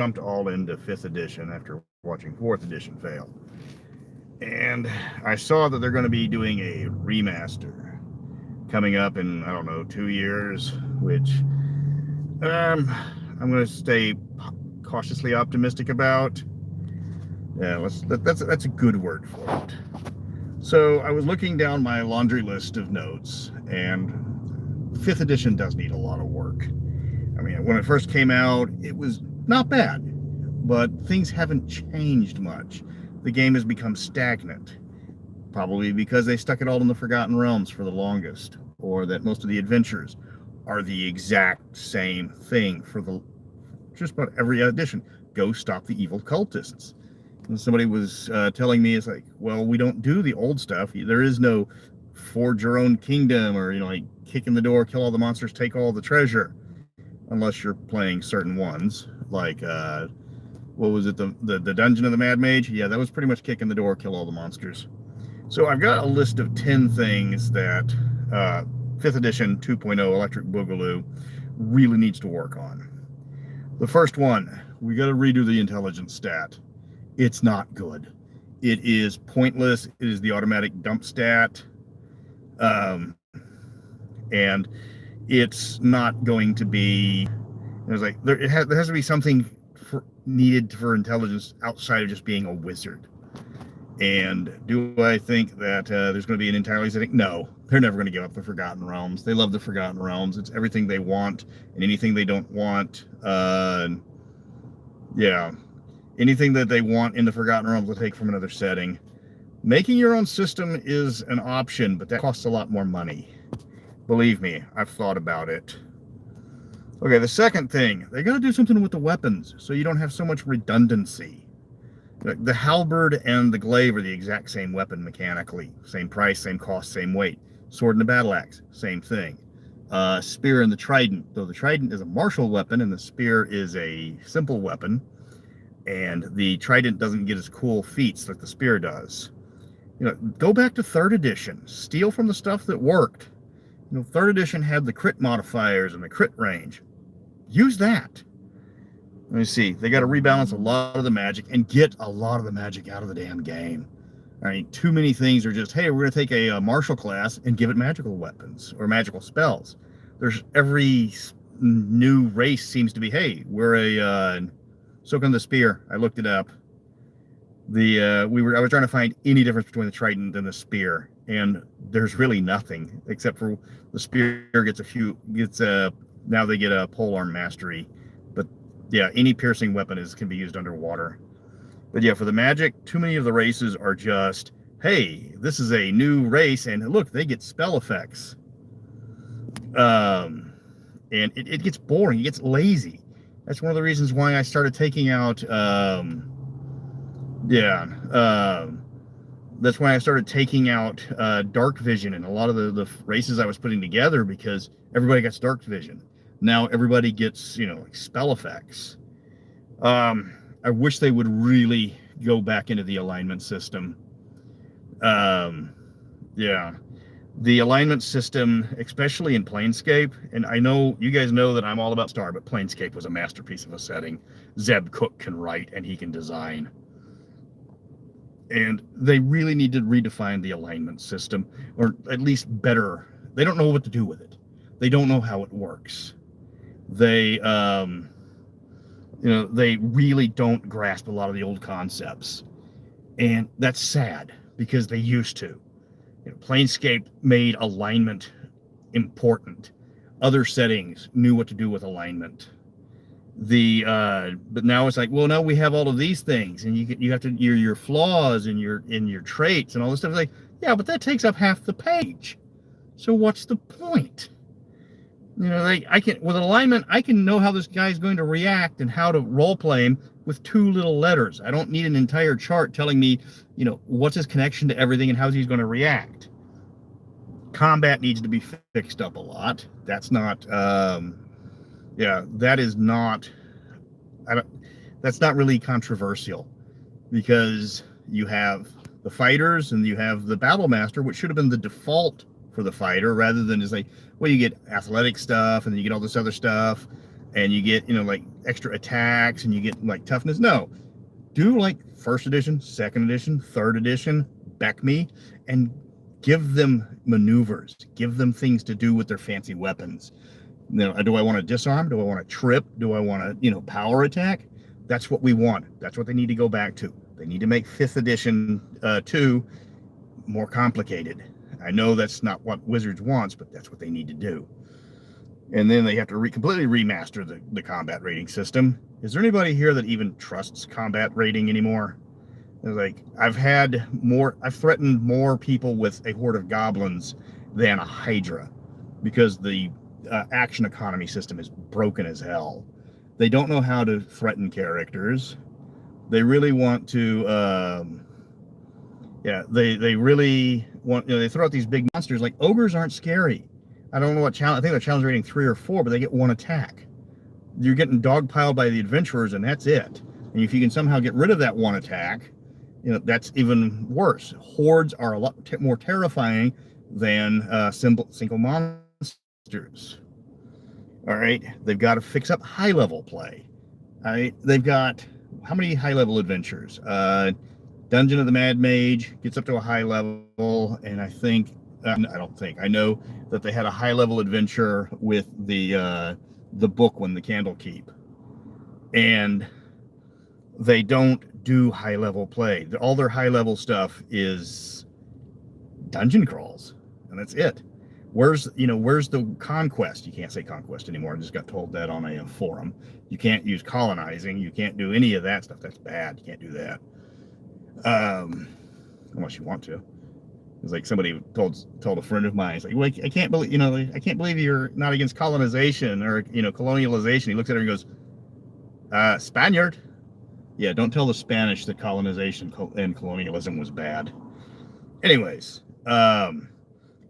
jumped all into 5th edition after watching 4th edition fail. And I saw that they're going to be doing a remaster coming up in, I don't know, 2 years, which I'm going to stay cautiously optimistic about. Yeah, that's a good word for it. So I was looking down my laundry list of notes, and 5th edition does need a lot of work. I mean, when it first came out, it was not bad, but things haven't changed much. The game has become stagnant, probably because they stuck it all in the Forgotten Realms for the longest, or that most of the adventures are the exact same thing for just about every edition. Go stop the evil cultists. And somebody was telling me, it's like, well, we don't do the old stuff. There is no forge your own kingdom, or like kick in the door, kill all the monsters, take all the treasure, unless you're playing certain ones, like what was it, the Dungeon of the Mad Mage? Yeah, that was pretty much kick in the door, kill all the monsters. So I've got a list of 10 things that 5th edition 2.0 Electric Boogaloo really needs to work on. The first one, we got to redo the intelligence stat. It's not good. It is pointless. It is the automatic dump stat. And it's not going to be, there's like, there has to be something needed for intelligence outside of just being a wizard. And do I think that there's going to be an entirely setting? No, they're never going to give up the Forgotten Realms. They love the Forgotten Realms. It's everything they want and anything they don't want. Yeah, anything that they want in the Forgotten Realms will take from another setting. Making your own system is an option, but that costs a lot more money. Believe me, I've thought about it. Okay, the second thing, they got to do something with the weapons so you don't have so much redundancy. The halberd and the glaive are the exact same weapon mechanically. Same price, same cost, same weight. Sword and the battle axe, same thing. Spear and the trident, though the trident is a martial weapon and the spear is a simple weapon, and the trident doesn't get as cool feats like the spear does. Go back to 3rd edition. Steal from the stuff that worked. 3rd edition had the crit modifiers and the crit range. Use that. Let me see. They got to rebalance a lot of the magic and get a lot of the magic out of the damn game. I mean, too many things are just, hey, we're going to take a martial class and give it magical weapons or magical spells. There's every new race seems to be, hey, we're a soak on the spear. I looked it up. I was trying to find any difference between the trident and the spear, and there's really nothing except for the spear now they get a polearm mastery. But yeah, any piercing weapon can be used underwater. But yeah, for the magic, too many of the races are just, hey, this is a new race, and look, they get spell effects. And it gets boring, it gets lazy. That's one of the reasons why I started taking out, that's why I started taking out dark vision and a lot of the races I was putting together, because everybody gets dark vision. Now everybody gets, like spell effects. I wish they would really go back into the alignment system. Yeah. The alignment system, especially in Planescape, and I know you guys know that I'm all about Star, but Planescape was a masterpiece of a setting. Zeb Cook can write and he can design. And they really need to redefine the alignment system, or at least better. They don't know what to do with it. They don't know how it works. They, they really don't grasp a lot of the old concepts. And that's sad, because they used to. Planescape made alignment important. Other settings knew what to do with alignment. But now it's like, well, now we have all of these things, and you have to your flaws and your traits and all this stuff. It's like, yeah, but that takes up half the page. So what's the point? I can, with alignment, I can know how this guy's going to react and how to role play him with 2 little letters. I don't need an entire chart telling me, what's his connection to everything and how he's going to react. Combat needs to be fixed up a lot. That's not, that is not, that's not really controversial, because you have the fighters and you have the battle master, which should have been the default for the fighter, rather than just like, well, you get athletic stuff and then you get all this other stuff, and you get, like extra attacks and you get like toughness. No, do like first edition, second edition, third edition, Beck Me, and give them maneuvers, give them things to do with their fancy weapons. You know, do I want to disarm? Do I want to trip? Do I want to, you know, power attack? That's what we want. That's what they need to go back to. They need to make 5th edition 2 more complicated. I know that's not what Wizards wants, but that's what they need to do. And then they have to completely remaster the combat rating system. Is there anybody here that even trusts combat rating anymore? Like, I've threatened more people with a horde of goblins than a Hydra, because the action economy system is broken as hell. They don't know how to threaten characters. They really want to, they really want, you know, they throw out these big monsters. Like, ogres aren't scary. I don't know what challenge, I think they're challenge rating 3 or 4, but they get 1 attack. You're getting dogpiled by the adventurers, and that's it. And if you can somehow get rid of that 1 attack, you know, that's even worse. Hordes are a lot more terrifying than single monsters. All right, they've got to fix up high-level play. All right, they've got, how many high-level adventures? Dungeon of the Mad Mage gets up to a high level, and I know that they had a high-level adventure with the book When the Candle Keep, and they don't do high-level play. All their high-level stuff is dungeon crawls, and that's it. Where's the conquest? You can't say conquest anymore. I just got told that on a forum. You can't use colonizing. You can't do any of that stuff. That's bad. You can't do that. Unless you want to. It's like somebody told a friend of mine, it's like, well, I can't believe you're not against colonization or, you know, colonialization. He looks at her and goes, Spaniard. Yeah, don't tell the Spanish that colonization and colonialism was bad. Anyways,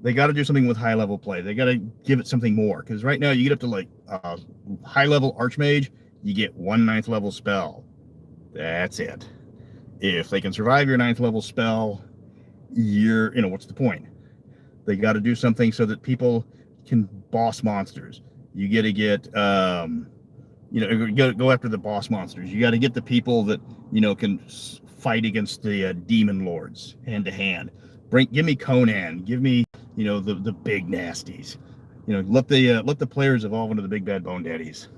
they got to do something with high level play. They got to give it something more, because right now you get up to like high level archmage, you get 1 9th level spell. That's it. If they can survive your 9th level spell, what's the point? They got to do something so that people can boss monsters. You got to get, go after the boss monsters. You got to get the people that, you know, can fight against the demon lords hand to hand. Give me Conan. Give me, you know, the big nasties. You know, let the players evolve into the big bad bone daddies.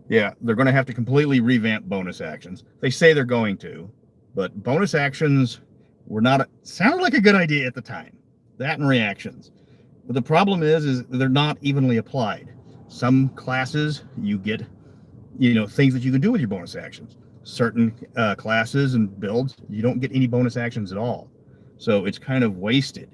Yeah, they're going to have to completely revamp bonus actions. They say they're going to, but bonus actions sounded like a good idea at the time. That and reactions. But the problem is they're not evenly applied. Some classes you get, you know, things that you can do with your bonus actions. Certain classes and builds, you don't get any bonus actions at all. So it's kind of wasted.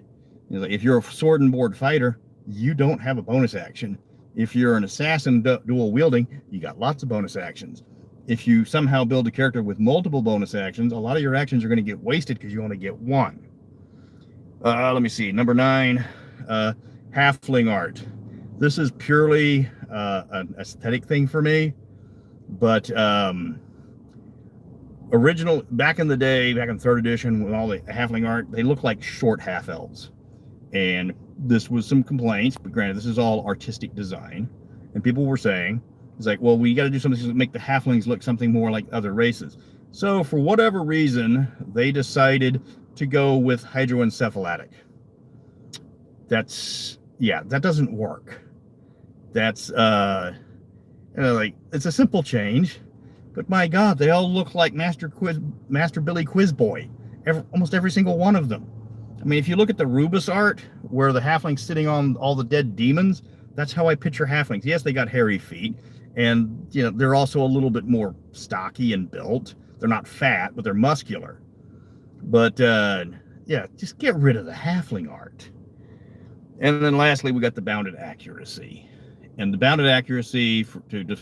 You know, like if you're a sword and board fighter, you don't have a bonus action. If you're an assassin dual wielding, you got lots of bonus actions. If you somehow build a character with multiple bonus actions, a lot of your actions are going to get wasted because you only get 1. Let me see. Number 9, Halfling art. This is purely an aesthetic thing for me, but back in the day, back in 3rd edition, with all the Halfling art, they look like short half elves. And this was some complaints, but granted, this is all artistic design. And people were saying, it's like, well, we got to do something to make the halflings look something more like other races. So for whatever reason, they decided to go with hydroencephalitic. That doesn't work. That's, it's a simple change, but my God, they all look like Master Billy Quizboy. Almost every single one of them. I mean, if you look at the Rubus art, where the halfling's sitting on all the dead demons, that's how I picture halflings. Yes, they got hairy feet, and, you know, they're also a little bit more stocky and built. They're not fat, but they're muscular. But, just get rid of the halfling art. And then lastly, we got the bounded accuracy. And the bounded accuracy, to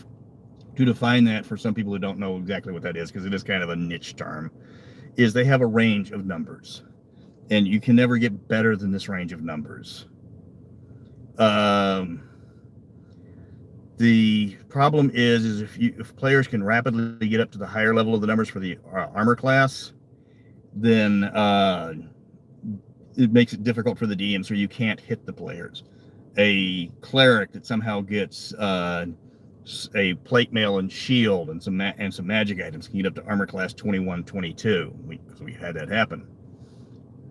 define that for some people who don't know exactly what that is, because it is kind of a niche term, is they have a range of numbers. And you can never get better than this range of numbers. The problem is if players can rapidly get up to the higher level of the numbers for the armor class, then it makes it difficult for the DM, so you can't hit the players. A cleric that somehow gets a plate mail and shield and some magic items can get up to armor class 21, 22. Because we had that happen.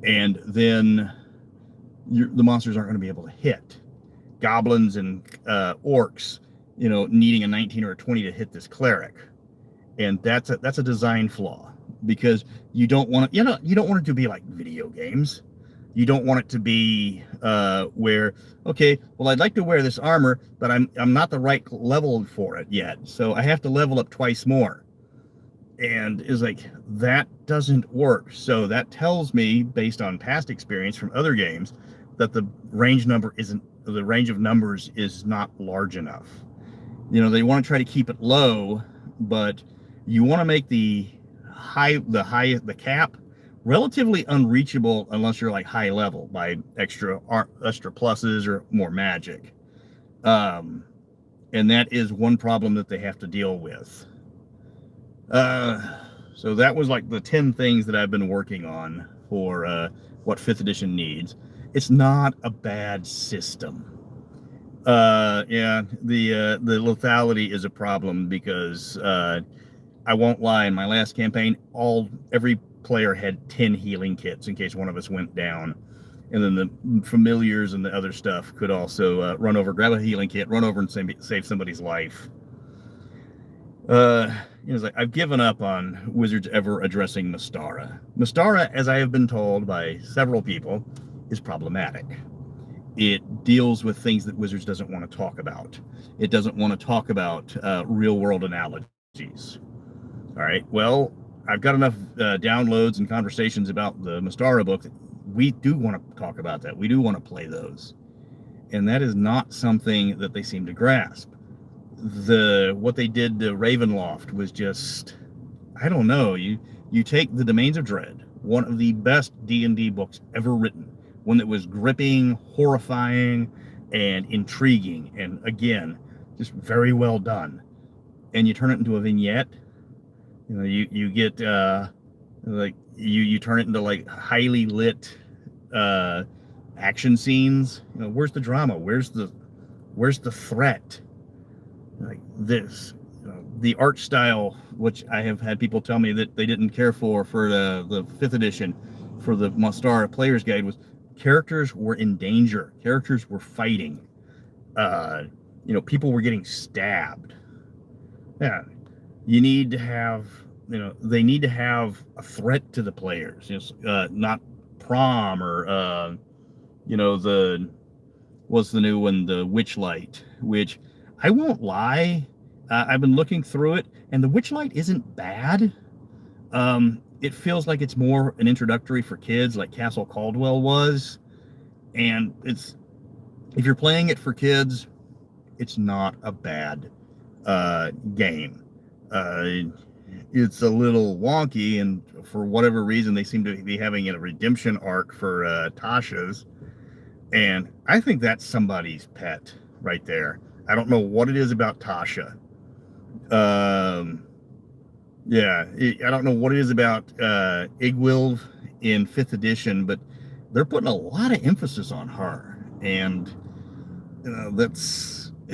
And then the monsters aren't going to be able to hit. Goblins and orcs, needing a 19 or a 20 to hit this cleric, and that's a design flaw, because you don't want it. You don't want it to be like video games. You don't want it to be where, okay, well, I'd like to wear this armor, but I'm not the right level for it yet, so I have to level up twice more. And it's like, that doesn't work. So that tells me, based on past experience from other games, that the range of numbers is not large enough. They want to try to keep it low, but you want to make the cap relatively unreachable unless you're like high level by extra pluses or more magic. And that is one problem that they have to deal with. So that was like the 10 things that I've been working on for what 5th edition needs. It's not a bad system. Yeah, the lethality is a problem, because I won't lie, in my last campaign, every player had 10 healing kits in case one of us went down. And then the familiars and the other stuff could also run over, grab a healing kit, run over and save somebody's life. It's like, I've given up on Wizards ever addressing Mystara. Mystara, as I have been told by several people, is problematic. It deals with things that Wizards doesn't want to talk about. It doesn't want to talk about real-world analogies. All right, well, I've got enough downloads and conversations about the Mystara book that we do want to talk about that. We do want to play those. And that is not something that they seem to grasp. What they did to Ravenloft was just, I don't know. You take the Domains of Dread, one of the best D&D books ever written, one that was gripping, horrifying, and intriguing, and again, just very well done. And you turn it into a vignette. You get like you turn it into like highly lit action scenes. Where's the drama? Where's the threat? Like this, the art style, which I have had people tell me that they didn't care for the 5th edition, for the Mystara Player's Guide, was characters were in danger. Characters were fighting. People were getting stabbed. Yeah, you need to have, they need to have a threat to the players. Not prom or, what's the new one, the Witchlight, which I won't lie, I've been looking through it, and the Witchlight isn't bad. It feels like it's more an introductory for kids, like Castle Caldwell was. And if you're playing it for kids, it's not a bad game. It's a little wonky, and for whatever reason, they seem to be having a redemption arc for Tasha's. And I think that's somebody's pet right there. I don't know what it is about Tasha. Yeah, I don't know what it is about Igwilv in 5th edition, but they're putting a lot of emphasis on her, and it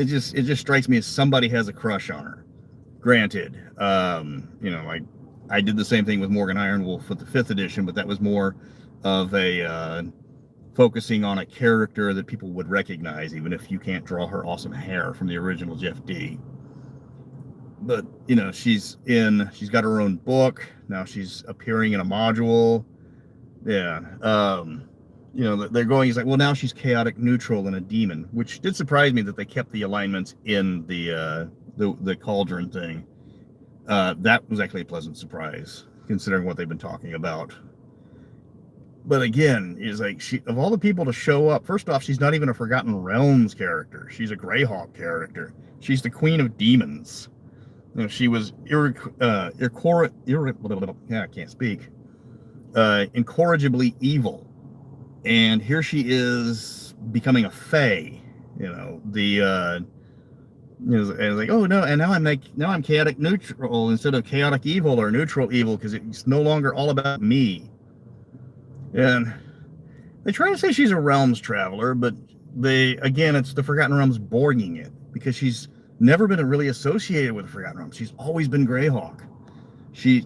just strikes me as somebody has a crush on her. Granted, like I did the same thing with Morgan Ironwolf with the 5th edition, but that was more of a focusing on a character that people would recognize, even if you can't draw her awesome hair from the original Jeff D. But she's got her own book now. She's appearing in a module. Yeah. They're going, he's like, well, now she's chaotic neutral and a demon, which did surprise me that they kept the alignments in the cauldron thing. That was actually a pleasant surprise, considering what they've been talking about. But again, is like, of all the people to show up, first off, she's not even a Forgotten Realms character. She's a Greyhawk character. She's the Queen of Demons. She was incorrigibly evil, and here she is becoming a fae. And like, oh no, and now I'm chaotic neutral instead of chaotic evil or neutral evil, because it's no longer all about me. And they try to say she's a realms traveler, but it's the Forgotten Realms borging it, because she's never been really associated with the Forgotten Realms. She's always been Greyhawk. She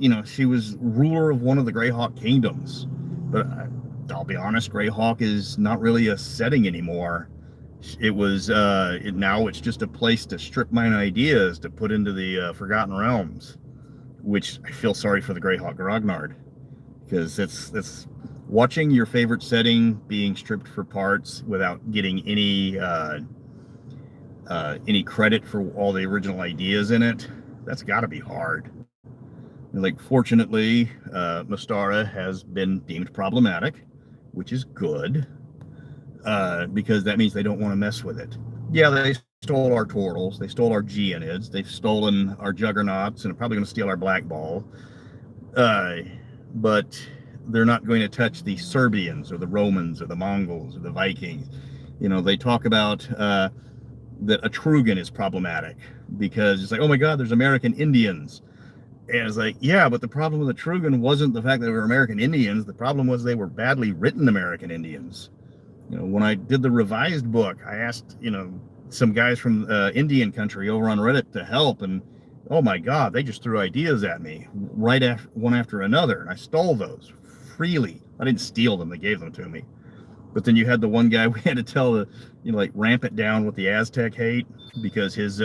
was ruler of one of the Greyhawk kingdoms. But I'll be honest, Greyhawk is not really a setting anymore. Now it's just a place to strip mine ideas to put into the Forgotten Realms, which I feel sorry for the Greyhawk Grognard, because it's watching your favorite setting being stripped for parts without getting any credit for all the original ideas in it. That's got to be hard. Like, fortunately, Mystara has been deemed problematic, which is good, because that means they don't want to mess with it. Yeah, they stole our Tortles, they stole our Geonids, they've stolen our Juggernauts, and are probably going to steal our Black Ball. But they're not going to touch the Serbians or the Romans or the Mongols or the Vikings. They talk about that a Trugan is problematic because it's like, oh my God, there's American Indians. And it's like, yeah, but the problem with the Trugan wasn't the fact that they were American Indians. The problem was they were badly written American Indians. When I did the revised book, I asked, some guys from Indian country over on Reddit to help, and oh my God, they just threw ideas at me one after another, and I stole those freely. I didn't steal them; they gave them to me. But then you had the one guy we had to tell to, ramp it down with the Aztec hate, because his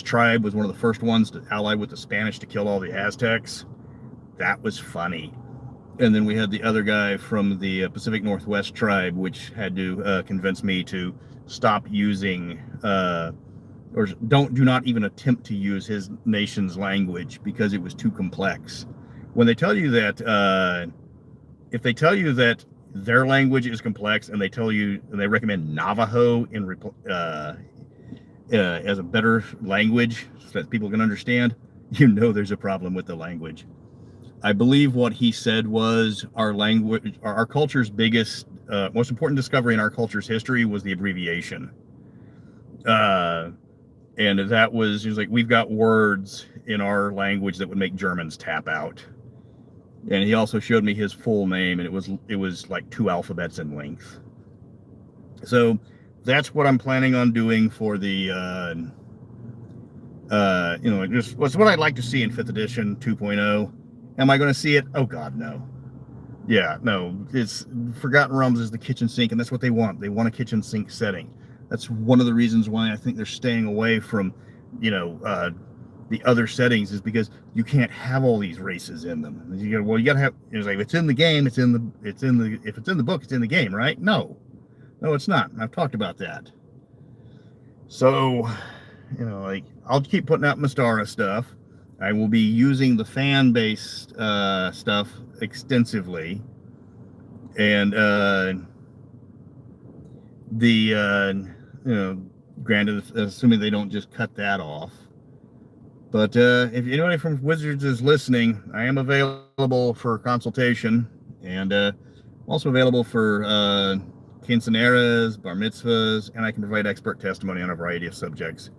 tribe was one of the first ones to ally with the Spanish to kill all the Aztecs. That was funny. And then we had the other guy from the Pacific Northwest tribe, which had to convince me to stop using, or do not even attempt to use his nation's language because it was too complex. When they tell you that, if they tell you that their language is complex and they recommend Navajo as a better language so that people can understand, there's a problem with the language. I believe what he said was our language, our culture's biggest, most important discovery in our culture's history was the abbreviation. And that was, he was like, we've got words in our language that would make Germans tap out. And he also showed me his full name, and it was like 2 alphabets in length. So that's what I'm planning on doing for the, just what's what I'd like to see in 5th edition 2.0. Am I going to see it? Oh God, no. Yeah, no. It's Forgotten Realms is the kitchen sink, and that's what they want. They want a kitchen sink setting. That's one of the reasons why I think they're staying away from, the other settings, is because you can't have all these races in them. You got to have. It's like, if it's in the game, if it's in the book, it's in the game, right? No, it's not. I've talked about that. So, I'll keep putting out Mystara stuff. I will be using the fan-based stuff extensively, and granted, assuming they don't just cut that off. But if anybody from Wizards is listening, I am available for consultation, and also available for quinceaneras, bar mitzvahs, and I can provide expert testimony on a variety of subjects.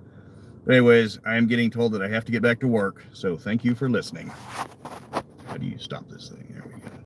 But anyways, I am getting told that I have to get back to work, so thank you for listening. How do you stop this thing? There we go.